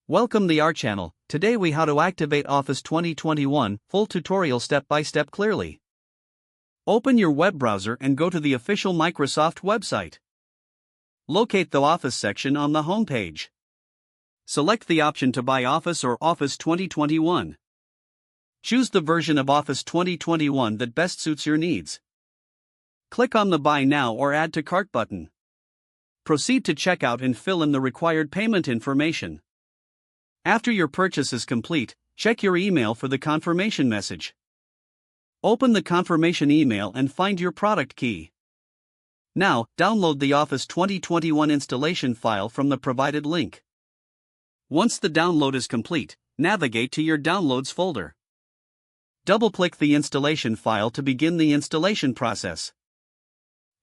Welcome to our channel. Today we how to activate Office 2021, full tutorial step by step clearly. Open your web browser and go to the official Microsoft website. Locate the Office section on the home page. Select the option to buy Office or Office 2021. Choose the version of Office 2021 that best suits your needs. Click on the Buy Now or Add to Cart button. Proceed to checkout and fill in the required payment information. After your purchase is complete, check your email for the confirmation message. Open the confirmation email and find your product key. Now, download the Office 2021 installation file from the provided link. Once the download is complete, navigate to your Downloads folder. Double-click the installation file to begin the installation process.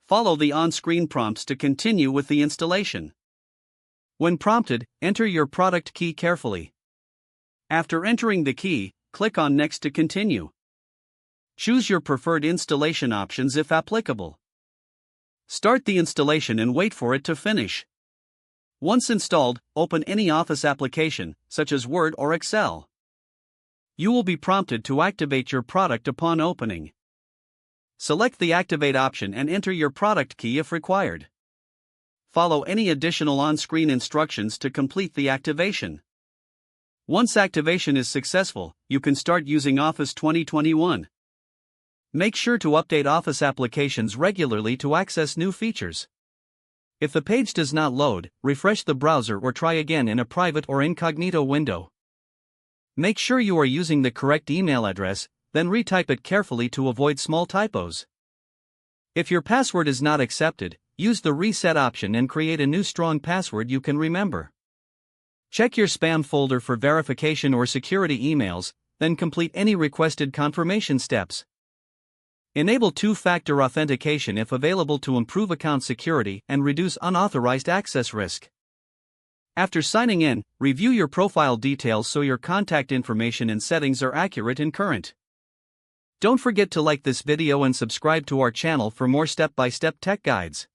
Follow the on-screen prompts to continue with the installation. When prompted, enter your product key carefully. After entering the key, click on Next to continue. Choose your preferred installation options if applicable. Start the installation and wait for it to finish. Once installed, open any Office application, such as Word or Excel. You will be prompted to activate your product upon opening. Select the Activate option and enter your product key if required. Follow any additional on-screen instructions to complete the activation. Once activation is successful, you can start using Office 2021. Make sure to update Office applications regularly to access new features. If the page does not load, refresh the browser or try again in a private or incognito window. Make sure you are using the correct email address, then retype it carefully to avoid small typos. If your password is not accepted, use the Reset option and create a new strong password you can remember. Check your spam folder for verification or security emails, then complete any requested confirmation steps. Enable two-factor authentication if available to improve account security and reduce unauthorized access risk. After signing in, review your profile details so your contact information and settings are accurate and current. Don't forget to like this video and subscribe to our channel for more step-by-step tech guides.